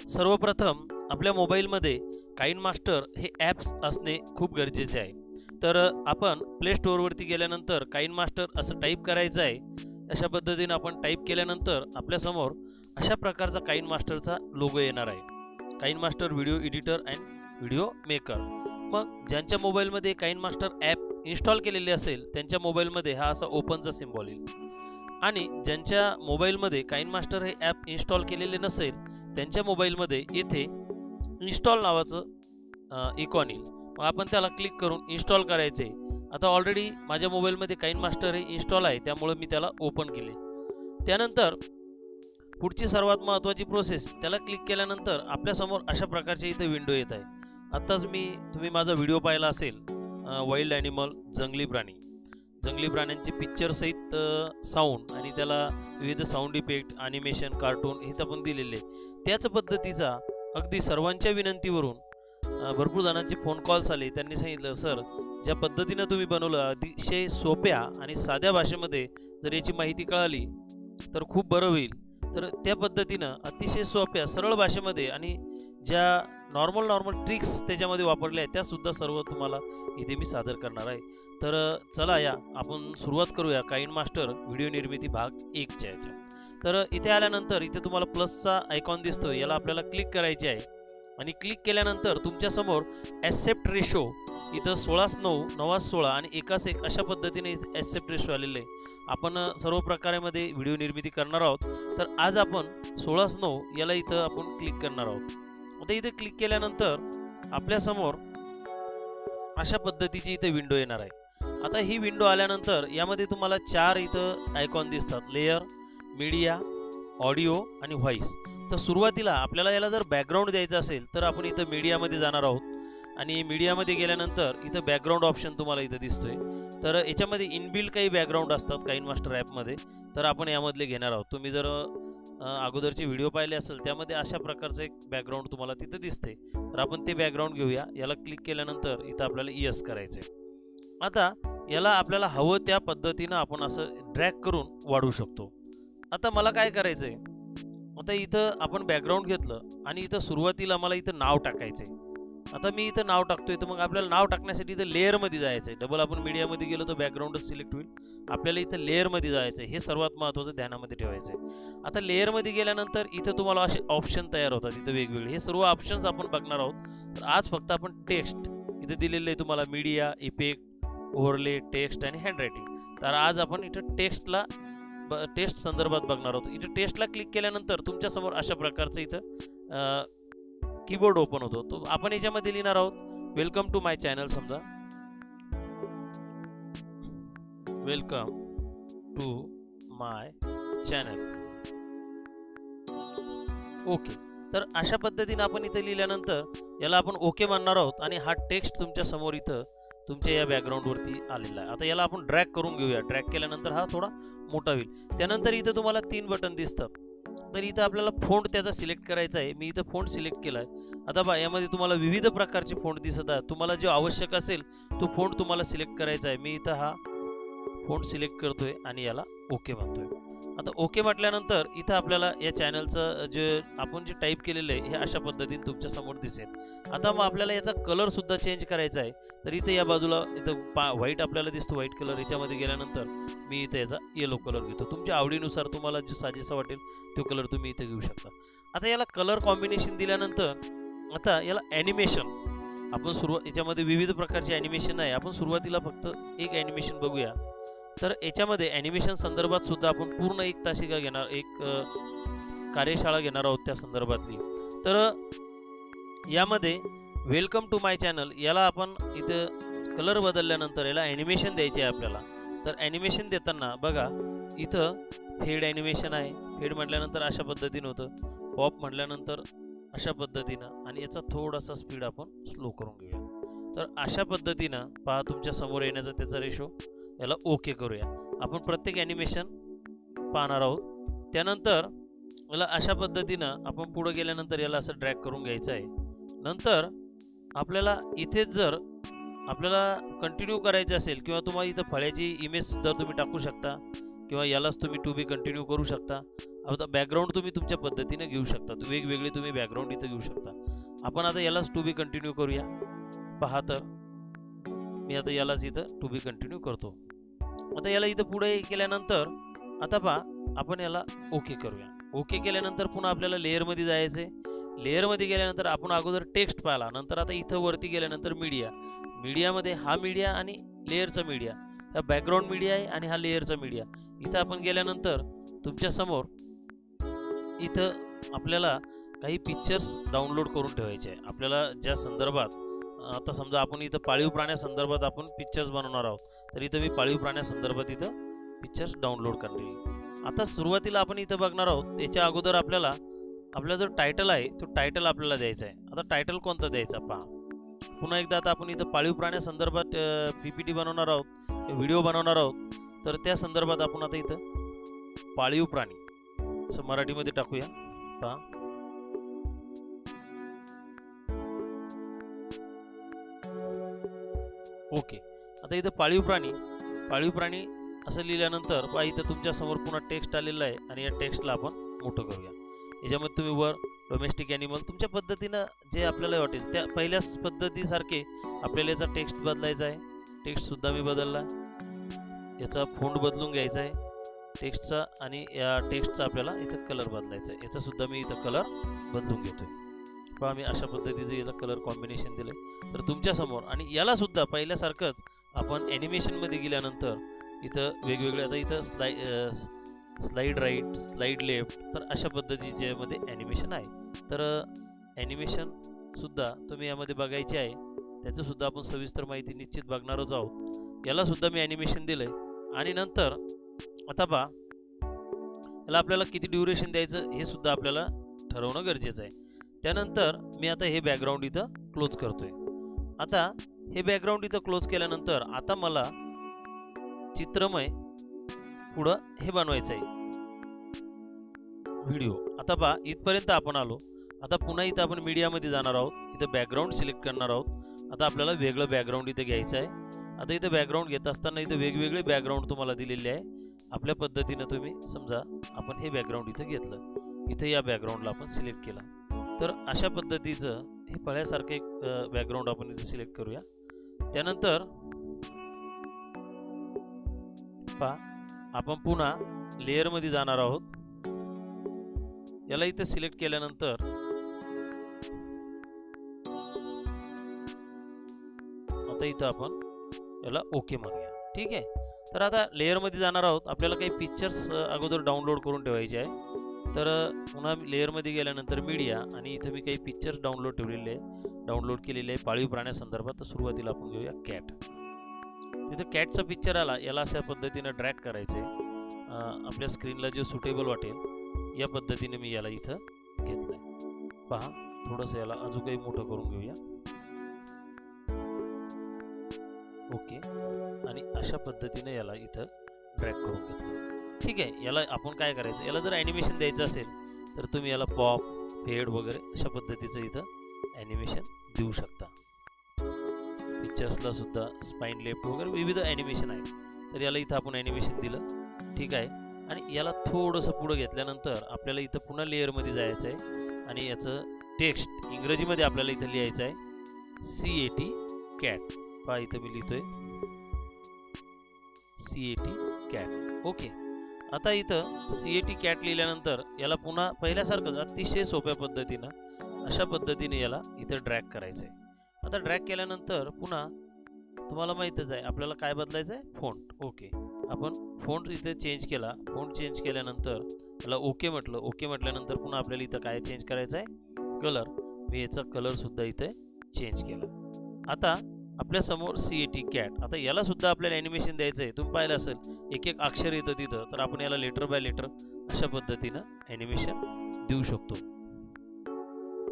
सर्वप्रथम आपल्या मोबाईलमध्ये काइनमास्टर हे ॲप्स असणे खूप गरजेचे आहे. तर आपण प्ले स्टोअरवरती गेल्यानंतर काइनमास्टर असं टाईप करायचं आहे. अशा पद्धतीने आपण टाईप केल्यानंतर आपल्यासमोर अशा प्रकारचा काइनमास्टरचा लोगो येणार आहे. KineMaster video editor and video maker. मग ज्यांच्या मोबाईलमध्ये काइनमास्टर ॲप इन्स्टॉल केलेले असेल त्यांच्या मोबाईलमध्ये हा असा ओपनचा सिम्बॉल येईल, आणि ज्यांच्या मोबाईलमध्ये काइनमास्टर हे ॲप इन्स्टॉल केलेले नसेल त्यांच्या मोबाईलमध्ये येथे इन्स्टॉल नावाचं इकॉन येईल. मग आपण त्याला क्लिक करून इन्स्टॉल करायचे. आता ऑलरेडी माझ्या मोबाईलमध्ये काइनमास्टर हे इन्स्टॉल आहे, त्यामुळे मी त्याला ओपन केले. त्यानंतर पुढची सर्वात महत्त्वाची प्रोसेस, त्याला क्लिक केल्यानंतर आपल्यासमोर अशा प्रकारचे इथे विंडो येत आहे. आत्ताच तुम्ही माझा व्हिडिओ पाहिला असेल, वाईल्ड ॲनिमल, जंगली प्राण्यांचे पिक्चरसहित साऊंड आणि त्याला विविध साऊंड इफेक्ट, ॲनिमेशन, कार्टून हे आपण दिलेले. त्याच पद्धतीचा अगदी सर्वांच्या विनंतीवरून भरपूर जणांचे फोन कॉल्स आले. त्यांनी सांगितलं, सर ज्या पद्धतीनं तुम्ही बनवलं अतिशय सोप्या आणि साध्या भाषेमध्ये जर याची माहिती कळाली तर खूप बरं होईल. तर त्या पद्धतीनं अतिशय सोप्या सरळ भाषेमध्ये आणि ज्या नॉर्मल ट्रिक्स त्याच्यामध्ये वापरल्या आहेत त्यासुद्धा सर्व तुम्हाला इथे मी सादर करणार आहे. तर चला या आपण सुरुवात करूया काइनमास्टर व्हिडिओ निर्मिती भाग 1च्या याच्या. तर इथे आल्यानंतर इथे तुम्हाला प्लसचा आयकॉन दिसतो, याला आपल्याला क्लिक करायचे आहे. आणि क्लिक केल्यानंतर तुमच्यासमोर ॲसेप्ट रेशो इथं 16:9, 9:16 आणि 1:1 अशा पद्धतीने ॲसेप्ट रेशो आलेले आहे. आपण सर्व प्रकारामध्ये व्हिडिओ निर्मिती करणार आहोत. तर आज आपण 16:9 याला इथं आपण क्लिक करणार आहोत. आता इथे क्लिक केल्यानंतर आपल्यासमोर अशा पद्धतीची इथे विंडो येणार आहे. आता ही विंडो आल्यानंतर यामध्ये तुम्हाला 4 इथं आयकॉन दिसतात, लेयर, मीडिया, ऑडिओ आणि व्हॉइस. तर सुरुवातीला आपल्याला याला जर बॅकग्राऊंड द्यायचं असेल तर आपण इथं मीडियामध्ये जाणार आहोत. आणि मीडियामध्ये गेल्यानंतर इथं बॅकग्राऊंड ऑप्शन तुम्हाला इथं दिसतोय. तर याच्यामध्ये इनबिल्ट काही बॅकग्राऊंड असतात काइनमास्टर ॲपमध्ये, तर आपण यामधले घेणार आहोत. तुम्ही जर अगोदरचे व्हिडिओ पाहिले असेल त्यामध्ये अशा प्रकारचं एक बॅकग्राऊंड तुम्हाला तिथं दिसते. तर आपण ते बॅकग्राऊंड घेऊया. याला क्लिक केल्यानंतर इथं आपल्याला यस करायचे. आता याला आपल्याला हवं त्या पद्धतीनं आपण असं ड्रॅग करून वाढवू शकतो. आता मला काय करायचं आहे, आता इथं आपण बॅकग्राऊंड घेतलं आणि इथं सुरुवातीला मला इथं नाव टाकायचं आहे. आता मी इथं नाव टाकतोय, तर मग आपल्याला नाव टाकण्यासाठी इथं लेअरमध्ये जायचं आहे. डबल आपण मीडियामध्ये गेलो तर बॅकग्राऊंडच सिलेक्ट होईल. आपल्याला इथं लेअरमध्ये जायचं आहे, हे सर्वात महत्त्वाचं ध्यानामध्ये ठेवायचं आहे. आता लेअरमध्ये गेल्यानंतर इथं तुम्हाला असे ऑप्शन तयार होतात इथं वेगवेगळे. हे सर्व ऑप्शन्स आपण बघणार आहोत. तर आज फक्त आपण टेक्स्ट इथं दिलेलं आहे तुम्हाला, मीडिया, इफेक्ट, ओव्हरले, टेक्स्ट आणि हँडरायटिंग. तर आज आपण इथं टेक्स्ट संदर्भात बघणार आहोत. इथं टेक्स्टला क्लिक केल्यानंतर तुमच्यासमोर अशा प्रकारचं इथं कीबोर्ड ओपन होतो. तो आपण याच्यामध्ये लिहिणार आहोत वेलकम टू माय चॅनल. समजा welcome to my channel. Okay. तर अशा पद्धतीने आपण इथं लिहिल्यानंतर याला आपण ओके म्हणणार आहोत आणि हा टेक्स्ट तुमच्या समोर इथं तुमच्या या बॅकग्राऊंडवरती आलेला आहे. आता याला आपण ड्रॅग करून घेऊया. ड्रॅग केल्यानंतर हा थोडा मोठा होईल. त्यानंतर इथं तुम्हाला 3 बटन दिसतात. तर इथं आपल्याला फोंट त्याचा सिलेक्ट करायचा आहे. मी इथं फोंट सिलेक्ट केला आहे. आता यामध्ये तुम्हाला विविध प्रकारचे फोंट दिसत आहेत. तुम्हाला जो आवश्यक असेल तो फोंट तुम्हाला सिलेक्ट करायचा आहे. मी इथं हा फोंट सिलेक्ट करतोय आणि याला ओके म्हणतोय. आता ओके म्हटल्यानंतर इथं आपल्याला या चॅनलचं जे आपण जे टाईप केलेलं आहे हे अशा पद्धतीने तुमच्या समोर दिसेल. आता मग आपल्याला याचा कलर सुद्धा चेंज करायचा आहे. तर इथं या बाजूला इथं व्हाईट आपल्याला दिसतो, व्हाईट कलर. याच्यामध्ये गेल्यानंतर मी इथं याचा येलो कलर घेतो. तुमच्या आवडीनुसार तुम्हाला जो साजेसा वाटेल तो कलर तुम्ही इथे घेऊ शकता. आता याला कलर कॉम्बिनेशन दिल्यानंतर आता याला ॲनिमेशन आपण याच्यामध्ये विविध प्रकारचे ॲनिमेशन आहे. आपण सुरुवातीला फक्त एक ॲनिमेशन बघूया. तर याच्यामध्ये ॲनिमेशन संदर्भात सुद्धा आपण पूर्ण 1 तासिका घेणार, एक कार्यशाळा घेणार आहोत त्या संदर्भातली. तर यामध्ये वेलकम टू माय चॅनल याला आपण इथं कलर बदलल्यानंतर याला ॲनिमेशन द्यायचे आहे आपल्याला. तर ॲनिमेशन देताना बघा इथं फेड ॲनिमेशन आहे. फेड म्हटल्यानंतर अशा पद्धतीनं होतं, पॉप म्हटल्यानंतर अशा पद्धतीनं, आणि याचा थोडासा स्पीड आपण स्लो करून घेऊया. तर अशा पद्धतीनं पहा तुमच्या समोर येण्याचा त्याचा रेशो. याला ओके करूया. आपण प्रत्येक ॲनिमेशन पाहणार आहोत. त्यानंतर याला अशा पद्धतीनं आपण पुढे गेल्यानंतर याला असं ड्रॅग करून घ्यायचं आहे. नंतर आपल्याला इथेच जर आपल्याला कंटिन्यू करायचं असेल किंवा तुम्हाला इथं फळ्याची इमेजसुद्धा तुम्ही टाकू शकता किंवा यालाच तुम्ही टू बी कंटिन्यू करू शकता. आता बॅकग्राऊंड तुम्ही तुमच्या पद्धतीने घेऊ शकता, वेगवेगळे तुम्ही बॅकग्राऊंड इथं घेऊ शकता. आपण आता यालाच टू बी कंटिन्यू करूया. पहा तर मी आता यालाच इथं टू बी कंटिन्यू करतो. आता याला इथं पुढे केल्यानंतर आता पहा आपण याला ओके करूया. ओके केल्यानंतर पुन्हा आपल्याला लेअरमध्ये जायचं आहे. लेअरमध्ये गेल्यानंतर आपण अगोदर टेक्स्ट पाहिला, नंतर आता इथं वरती गेल्यानंतर मीडिया. मीडियामध्ये हा मीडिया आणि लेअरचा मीडिया, हा बॅकग्राऊंड मीडिया आहे आणि हा लेअरचा मीडिया. इथं आपण गेल्यानंतर तुमच्यासमोर इथं आपल्याला काही पिक्चर्स डाउनलोड करून ठेवायचे आहे. आपल्याला ज्या संदर्भात आता समजा आपण इथं पाळीव प्राण्यासंदर्भात आपण पिक्चर्स बनवणार आहोत, तर इथं मी पाळीव प्राण्यासंदर्भात इथं पिक्चर्स डाउनलोड करणे. आता सुरुवातीला आपण इथं बघणार आहोत. याच्या अगोदर आपला जो टायटल आहे तो टायटल आपल्याला द्यायचा आहे. आता टायटल कोणता द्यायचा पहा. पुन्हा एकदा आता आपण इथं पाळीव प्राण्यासंदर्भात PPT बनवणार आहोत, व्हिडिओ बनवणार आहोत, तर त्या संदर्भात आपण आता इथं पाळीव प्राणी असं मराठीमध्ये टाकूया. पहा ओके. आता इथं पाळीव प्राणी असं लिहिल्यानंतर पहा इथं तुमच्या समोर पुन्हा टेक्स्ट आलेलं आहे आणि या टेक्स्टला आपण मोठं करूया. याच्यामध्ये तुम्ही वर डोमेस्टिक ॲनिमल तुमच्या पद्धतीनं जे आपल्याला वाटेल त्या पहिल्याच पद्धतीसारखे आपल्याला याचा टेक्स्ट बदलायचा आहे. टेक्स्टसुद्धा मी बदलला. याचा फोंट बदलून घ्यायचा आहे टेक्स्टचा आणि या टेक्स्टचा आपल्याला इथं कलर बदलायचा आहे. याचासुद्धा मी इथं कलर बदलून घेतोय. पहा मी अशा पद्धतीचं याला कलर कॉम्बिनेशन दिलं. तर तुमच्यासमोर आणि यालासुद्धा पहिल्यासारखंच आपण ॲनिमेशनमध्ये गेल्यानंतर इथं वेगवेगळे आता इथं स्लाईड राईट, स्लाईड लेफ्ट, तर अशा पद्धतीचे यामध्ये ॲनिमेशन आहे. तर ॲनिमेशनसुद्धा तुम्ही यामध्ये बघायचे आहे. त्याचंसुद्धा आपण सविस्तर माहिती निश्चित बघणारच आहोत. यालासुद्धा मी ॲनिमेशन दिलं आहे. आणि नंतर आता पहा याला आपल्याला किती ड्युरेशन द्यायचं हे सुद्धा आपल्याला ठरवणं गरजेचं आहे. त्यानंतर मी आता हे बॅकग्राऊंड इथं क्लोज करतोय. आता हे बॅकग्राऊंड इथं क्लोज केल्यानंतर आता मला चित्रमय पुढं हे बनवायचं आहे व्हिडिओ. आता पहा इथपर्यंत आपण आलो. आता पुन्हा इथं आपण मीडियामध्ये जाणार आहोत. इथं बॅकग्राऊंड सिलेक्ट करणार आहोत. आता आपल्याला वेगळं बॅकग्राऊंड इथं घ्यायचं आहे. आता इथं बॅकग्राऊंड घेत असताना इथं वेगवेगळे बॅकग्राऊंड तुम्हाला दिलेले आहे. आपल्या पद्धतीनं तुम्ही समजा आपण हे बॅकग्राऊंड इथं घेतलं, इथं या बॅकग्राऊंडला आपण सिलेक्ट केला. तर अशा पद्धतीचं हे पळ्यासारखं एक बॅकग्राऊंड आपण इथं सिलेक्ट करूया. त्यानंतर पहा आपण पुन्हा लेअरमध्ये जाणार आहोत. याला इथं सिलेक्ट केल्यानंतर आता इथं आपण याला ओके म्हणूया. ठीक आहे. तर आता लेअरमध्ये जाणार आहोत. आपल्याला काही पिक्चर्स अगोदर डाउनलोड करून ठेवायचे आहे. तर पुन्हा लेअरमध्ये गेल्यानंतर मीडिया आणि इथं मी काही पिक्चर्स डाउनलोड केलेले आहे पाळीव प्राण्यासंदर्भात. तर सुरुवातीला आपण घेऊया कॅट. तिथं कॅटचा पिक्चर आला. याला अशा पद्धतीनं ड्रॅग करायचं आहे. आपल्या स्क्रीनला जे सुटेबल वाटेल या पद्धतीने मी याला इथं घेतलं आहे. पहा थोडंसं याला अजून काही मोठं करून घेऊया. ओके. आणि अशा पद्धतीने याला इथं ड्रॅग करून घेतलं. ठीक आहे. याला आपण काय करायचं, याला जर ॲनिमेशन द्यायचं असेल तर तुम्ही याला पॉप, फेड वगैरे अशा पद्धतीचं इथं ॲनिमेशन देऊ शकता. पिक्चर्सला सुद्धा स्पाईन लेफ्ट वगैरे विविध ॲनिमेशन आहे. तर याला इथं आपण ॲनिमेशन दिलं. ठीक आहे. आणि याला थोडंसं पुढं घेतल्यानंतर आपल्याला इथं पुन्हा लेअरमध्ये जायचं आहे आणि याचं टेक्स्ट इंग्रजीमध्ये आपल्याला इथं लिहायचं आहे CAT कॅट. पहा इथं मी लिहितोय CAT कॅट. ओके. आता इथं CAT कॅट लिहिल्यानंतर याला पुन्हा पहिल्यासारखंच अतिशय सोप्या पद्धतीनं अशा पद्धतीने याला इथं ड्रॅग करायचं आहे. आता ड्रॅग केल्यानंतर पुन्हा तुम्हाला माहीतच आहे आपल्याला काय बदलायचं आहे, फोंट. ओके. आपण फोंट इथे चेंज केला. फोंट चेंज केल्यानंतर याला ओके म्हटलं. ओके म्हटल्यानंतर पुन्हा आपल्याला इथं काय चेंज करायचं आहे, कलर. मी याचा कलरसुद्धा इथे चेंज केला. आता आपल्यासमोर CAT कॅट. आता याला सुद्धा आपल्याला ॲनिमेशन द्यायचं आहे. तुम्ही पाहिलं असेल एक एक अक्षर येतं तिथं. तर आपण याला लेटर बाय लेटर अशा पद्धतीनं ॲनिमेशन देऊ शकतो.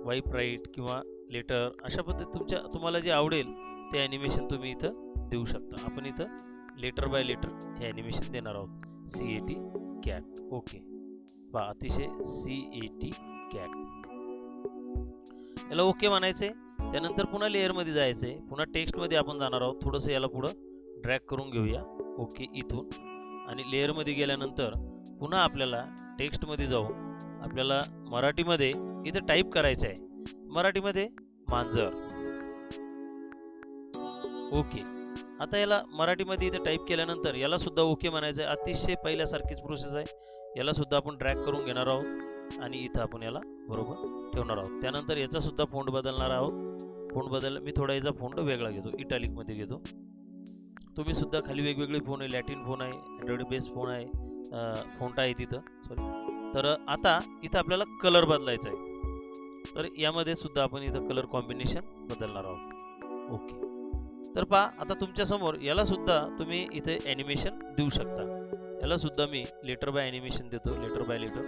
वाईप राईट किंवा लेटर अशा पद्धती तुम्हाला जे आवडेल ते ॲनिमेशन तुम्ही इथं देऊ शकता. आपण इथं लेटर बाय लेटर हे ॲनिमेशन देणार आहोत. CAT cat. ओके. पहा अतिशय CAT कॅट. याला ओके म्हणायचे. त्यानंतर पुन्हा लेअरमध्ये जायचं आहे. पुन्हा टेक्स्टमध्ये आपण जाणार आहोत. थोडंसं याला पुढं ड्रॅग करून घेऊया. ओके. इथून आणि लेअरमध्ये गेल्यानंतर पुन्हा आपल्याला टेक्स्टमध्ये जाऊन आपल्याला मराठीमध्ये इथं टाईप करायचं आहे, मराठीमध्ये मांजर. ओके. आता याला मराठीमध्ये इथे टाईप केल्यानंतर याला सुद्धा ओके म्हणायचं आहे. अतिशय पहिल्यासारखीच प्रोसेस आहे. याला सुद्धा आपण ड्रॅग करून घेणार आहोत आणि इथं आपण याला बरोबर ठेवणार आहोत. त्यानंतर याचा सुद्धा फोंट बदलणार आहोत. फोंट मी थोडा याचा फोंट वेगळा घेतो, इटॅलिकमध्ये घेतो. तुम्ही सुद्धा खाली वेगवेगळे फोन आहे, लॅटिन फोन आहे, अँड्रॉइड बेस फोन आहे, फोंट आहे तिथं, सॉरी. तर आता इथं आपल्याला कलर बदलायचा आहे. तर यामध्ये सुद्धा आपण इथं कलर कॉम्बिनेशन बदलणार आहोत. ओके. तर पहा, आता तुमच्या समोर याला सुद्धा तुम्ही इथे ॲनिमेशन देऊ शकता. याला सुद्धा मी लेटर बाय ॲनिमेशन देतो, लेटर बाय लेटर.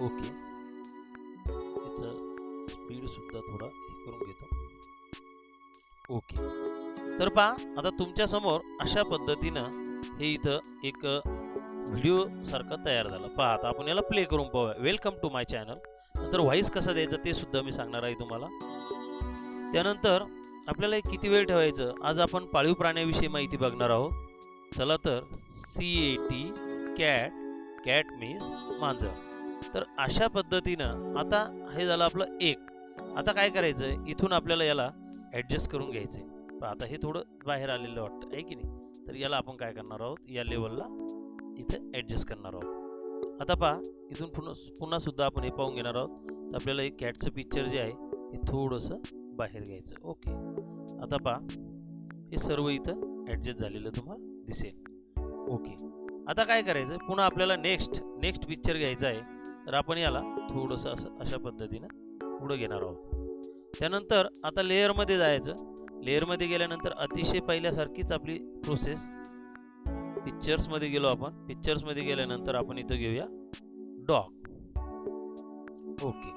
ओके. याचं स्पीड सुद्धा थोडा हे करून घेतो. ओके. तर पहा, आता तुमच्या समोर अशा पद्धतीनं हे इथं एक व्हिडिओ सारखं तयार झालं. पहा, आता आपण याला प्ले करून पाहूया. Welcome to my channel. नंतर व्हॉइस कसा द्यायचा ते सुद्धा मी सांगणार आहे तुम्हाला. त्यानंतर आपल्याला किती वेळ ठेवायचं, आज आपण पाळीव प्राण्याविषयी माहिती बघणार आहोत. चला तर, CAT, कॅट, कॅट मीन्स मांजर. तर अशा पद्धतीनं आता हे झालं आपलं एक. आता काय करायचं, इथून आपल्याला याला ॲडजस्ट करून घ्यायचं आहे. आता हे थोडं बाहेर आलेलं वाटतं आहे की नाही. तर याला आपण काय करणार आहोत, या लेवलला इथं ॲडजस्ट करणार आहोत. आता पहा, इथून पुन्हा सुद्धा आपण हे पाहून घेणार आहोत. तर आपल्याला एक कॅटचं पिक्चर जे आहे हे थोडंसं बाहेर घ्यायचं. ओके. आता पहा, हे सर्व इथं ॲडजस्ट झालेलं तुम्हाला दिसेल. ओके. आता काय करायचं, पुन्हा आपल्याला नेक्स्ट पिक्चर घ्यायचा आहे. तर आपण याला थोडंसं असं अशा पद्धतीनं पुढं घेणार आहोत. त्यानंतर आता लेअरमध्ये जायचं. लेअरमध्ये गेल्यानंतर अतिशय पहिल्यासारखीच आपली प्रोसेस. पिक्चर्समध्ये गेलो आपण. पिक्चर्समध्ये गेल्यानंतर आपण इथं घेऊया डॉग. ओके.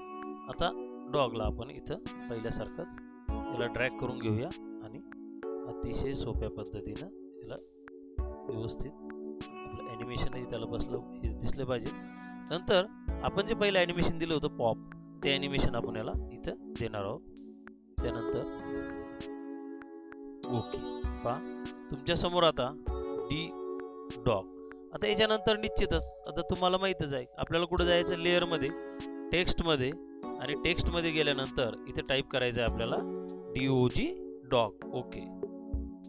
आता डॉगला आपण इथं पहिल्यासारखंच याला ड्रॅग करून घेऊया आणि अतिशय सोप्या पद्धतीनं याला व्यवस्थित आपलं ॲनिमेशनही त्याला दिसलं पाहिजे. नंतर आपण जे पहिलं ॲनिमेशन दिलं होतं पॉप, ते ॲनिमेशन आपण याला इथं देणार आहोत. त्यानंतर ओके. पहा, तुमच्या समोर आता डॉग. आता याच्यानंतर निश्चितच आता तुम्हाला माहीतच आहे आपल्याला कुठं जायचं, लेअरमध्ये, टेक्स्टमध्ये. आणि टेक्स्टमध्ये गेल्यानंतर इथे टाईप करायचं आहे आपल्याला DOG डॉग. ओके.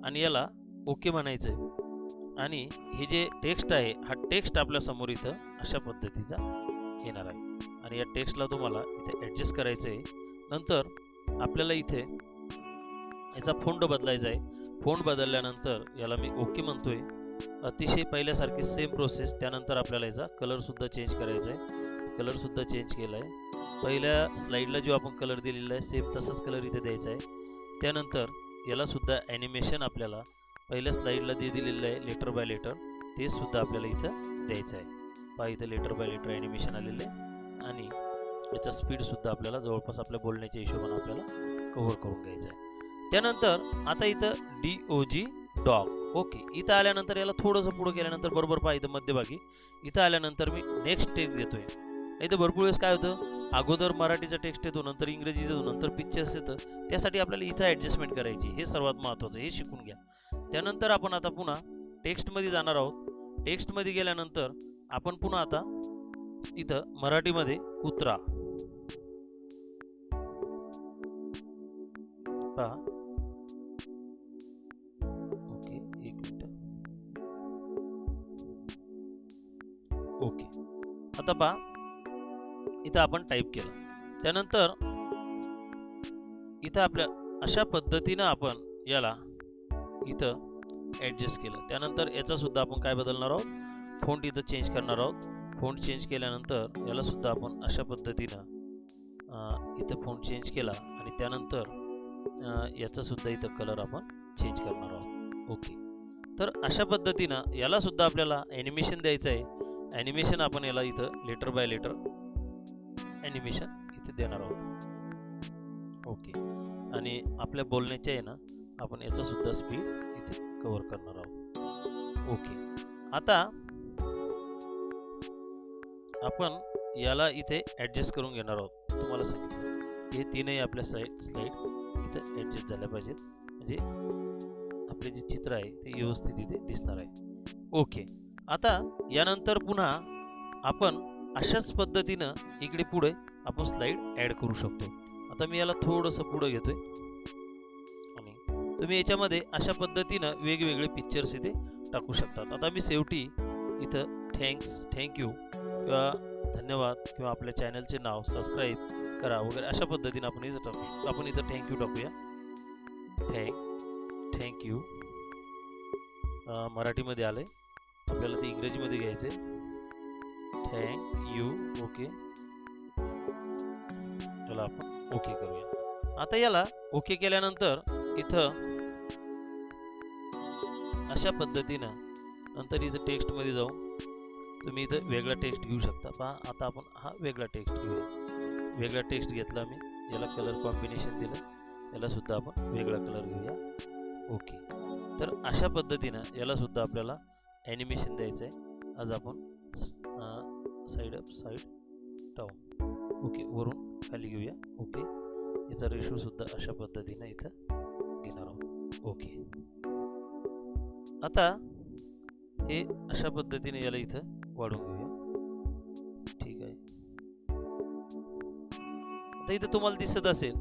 आणि याला ओके म्हणायचं आहे. आणि हे जे टेक्स्ट आहे, हा टेक्स्ट आपल्या समोर इथं अशा पद्धतीचा येणार आहे. आणि या टेक्स्टला तुम्हाला इथे ॲडजस्ट करायचं आहे. नंतर आपल्याला इथे याचा फोंट बदलायचा आहे. फोंट बदलल्यानंतर याला मी ओके म्हणतोय. अतिशय पहिल्यासारखी सेम प्रोसेस. त्यानंतर आपल्याला याचा कलरसुद्धा चेंज करायचा आहे. कलरसुद्धा चेंज केला आहे. पहिल्या स्लाईडला जो आपण कलर दिलेला आहे सेम तसाच कलर इथे द्यायचा आहे. त्यानंतर याला सुद्धा ॲनिमेशन आपल्याला पहिल्या स्लाईडला दिलेलं आहे लेटर बाय लेटर, ते सुद्धा आपल्याला इथं द्यायचं आहे. पहा, इथं लेटर बाय लेटर ॲनिमेशन आलेलं आहे. आणि याचा स्पीडसुद्धा आपल्याला जवळपास आपल्या बोलण्याच्या हिशोबाने आपल्याला कव्हर करून घ्यायचं आहे. त्यानंतर आता इथं DOG डॉग. ओके. इथं आल्यानंतर याला थोडंसं पुढं गेल्यानंतर बरोबर पहा, इथं मध्यभागी इथं आल्यानंतर मी नेक्स्ट टेक्स्ट देतोय. इथं भरपूर वेळेस काय होतं, अगोदर मराठीचा टेक्स्ट येतो, नंतर इंग्रजीचा येतो, नंतर पिक्चर्स येतं. त्यासाठी आपल्याला इथं ॲडजस्टमेंट करायची. हे सर्वात महत्त्वाचं, हे शिकून घ्या. त्यानंतर आपण आता पुन्हा टेक्स्टमध्ये जाणार आहोत. टेक्स्टमध्ये गेल्यानंतर आपण पुन्हा आता इथं मराठीमध्ये कुत्रा. पहा. ओके, एक मिनिट. ओके. आता पहा, इथं आपण टाईप केलं. त्यानंतर इथं आपल्या अशा पद्धतीनं आपण याला इथं ॲडजस्ट केलं. त्यानंतर याचा सुद्धा आपण काय बदलणार आहोत, फोंट इथं चेंज करणार आहोत. फोंट चेंज केल्यानंतर याला सुद्धा आपण अशा पद्धतीनं इथं फोंट चेंज केला. आणि त्यानंतर याचा सुद्धा इथं कलर आपण चेंज करणार आहोत. ओके. तर अशा पद्धतीनं याला सुद्धा आपल्याला ॲनिमेशन द्यायचं आहे. ॲनिमेशन आपण याला इथं लेटर बाय लेटर ॲनिमेशन इथे देणार आहोत. ओके. आणि आपल्या बोलण्याच्या आहे ना, आपण याचा सुद्धा स्पीड इथे कव्हर करणार आहोत. ओके. आता आपण याला इथे ॲडजस्ट करून घेणार आहोत. तुम्हाला सांगितलं हे तीनही आपल्या स्लाईड इथे ॲडजस्ट झाल्या पाहिजेत. म्हणजे आपले जे चित्र आहे ते व्यवस्थित इथे दिसणार आहे. ओके. आता यानंतर पुन्हा आपण अशाच पद्धतीनं इकडे पुढे आपण स्लाइड ॲड करू शकतो. आता मी याला थोडंसं पुढे घेतोय आणि तुम्ही याच्यामध्ये अशा पद्धतीनं वेगवेगळे पिक्चर्स इथे टाकू शकतात. आता मी शेवटी इथं थँक्यू किंवा धन्यवाद किंवा आपल्या चॅनलचे नाव सबस्क्राईब करा वगैरे अशा पद्धतीने आपण इथं टाकू. आपण इथं थँक्यू टाकूया. थँक्यू मराठीमध्ये आलंय, आपल्याला ते इंग्रजीमध्ये घ्यायचे. थँक्यू. ओके. याला आपण ओके करूया. आता याला ओके केल्यानंतर इथं अशा पद्धतीनं नंतर इथं टेक्स्टमध्ये जाऊन तुम्ही इथं वेगळा टेक्स्ट घेऊ शकता. पहा आता आपण हा वेगळा टेक्स्ट घेऊया. वेगळा टेक्स्ट घेतला मी, याला कलर कॉम्बिनेशन दिलं, याला सुद्धा आपण वेगळा कलर घेऊया. ओके. तर अशा पद्धतीनं याला सुद्धा आपल्याला ॲनिमेशन द्यायचं आहे. आज आपण side up side down. Okay. वरून खाली घेऊया. ओके. याचा रेशो सुद्धा अशा पद्धतीनं इथं घेणार आहोत. ओके. आता हे अशा पद्धतीने याला इथं वाढवून घेऊया. ठीक आहे. आता इथं तुम्हाला दिसत असेल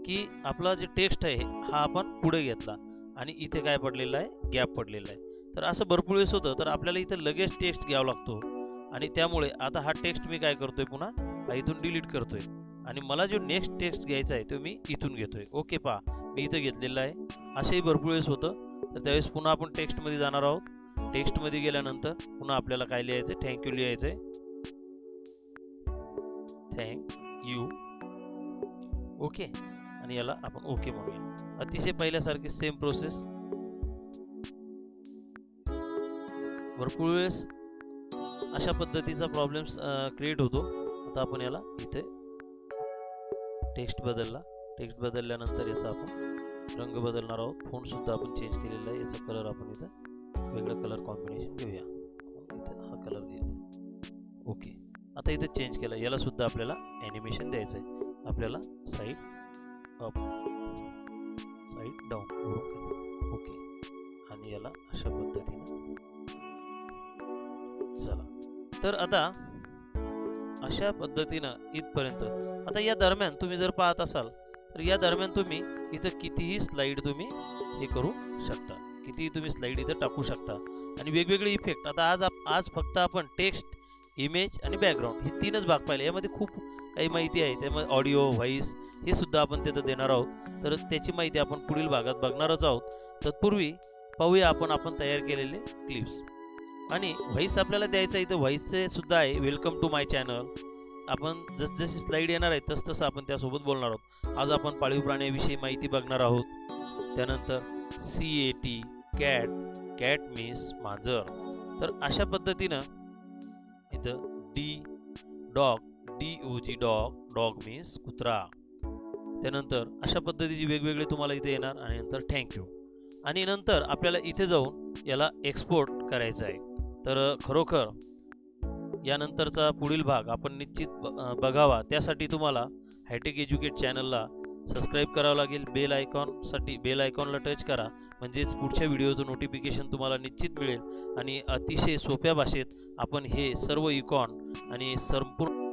की आपला जे टेक्स्ट आहे हा आपण पुढे घेतला आणि इथे काय पडलेला आहे, गॅप पडलेला आहे. तर असं भरपूर वेळेस होतं, तर आपल्याला इथं लगेच टेक्स्ट घ्यावा लागतो आणि त्यामुळे आता हा टेक्स्ट मी काय करतोय, पुन्हा हा इथून डिलीट करतोय आणि मला जो नेक्स्ट टेक्स्ट घ्यायचा आहे तो मी इथून घेतोय. ओके. पहा मी इथं घेतलेला आहे. असेही भरपूर वेळेस होतं. तर त्यावेळेस पुन्हा आपण टेक्स्टमध्ये जाणार आहोत. टेक्स्टमध्ये गेल्यानंतर पुन्हा आपल्याला काय लिहायचं, थँक्यू लिहायचं आहे. थँक्यू. ओके. आणि याला आपण ओके म्हणूया. अतिशय पहिल्यासारखी सेम प्रोसेस. भरपूर वेळेस अशा पद्धतीचा प्रॉब्लेम्स क्रिएट होतो. आता आपण याला इथे टेक्स्ट बदलला. टेक्स्ट बदलल्यानंतर याचा आपण रंग बदलणार आहोत. फोंट सुद्धा आपण चेंज केलेला आहे. याचा कलर आपण इथं वेगळा कलर कॉम्बिनेशन घेऊया. इथं हा कलर घेऊया. ओके. आता इथं चेंज केला. याला सुद्धा आपल्याला ॲनिमेशन द्यायचं आहे. आपल्याला side up side down. Okay. आणि याला अशा पद्धतीने. चला. तर आता अशा पद्धतीनं इथपर्यंत. आता या दरम्यान तुम्ही जर पाहत असाल तर या दरम्यान तुम्ही इथं कितीही स्लाइड तुम्ही हे करू शकता, कितीही तुम्ही स्लाइड इथं टाकू शकता आणि वेगवेगळे इफेक्ट. आता आज फक्त आपण टेक्स्ट, इमेज आणि बॅकग्राऊंड हे तीनच भाग पाहिले. यामध्ये खूप काही माहिती आहे. त्यामध्ये ऑडिओ, व्हॉइस हे सुद्धा आपण तिथं देणार आहोत. तर त्याची माहिती आपण पुढील भागात बघणारच आहोत. तत्पूर्वी पाहूया आपण तयार केलेले क्लिप्स. आणि व्हॉइस आपल्याला द्यायचं आहे. इथं व्हॉइसचे सुद्धा आहे, वेलकम टू माय चॅनल. आपण जसजशी स्लाइड येणार आहे तसं आपण त्यासोबत बोलणार आहोत. आज आपण पाळीव प्राण्याविषयी माहिती बघणार आहोत. त्यानंतर CAT कॅट, कॅट मीन्स मांजर. तर अशा पद्धतीनं इथं DOG डॉग मीन्स कुत्रा. त्यानंतर अशा पद्धतीची वेगवेगळे तुम्हाला इथे येणार. आणि नंतर थँक्यू. आणि नंतर आपल्याला इथे जाऊन याला एक्सपोर्ट करायचं आहे. तर खरोखर यानंतरचा पुढील भाग आपण निश्चित बघावा. त्यासाठी तुम्हाला हायटेक एज्युकेट चॅनलला सबस्क्राईब करावं लागेल. बेल आयकॉनला टच करा, म्हणजेच पुढच्या व्हिडिओचं नोटिफिकेशन तुम्हाला निश्चित मिळेल. आणि अतिशय सोप्या भाषेत आपण हे सर्व इकॉन आणि संपूर्ण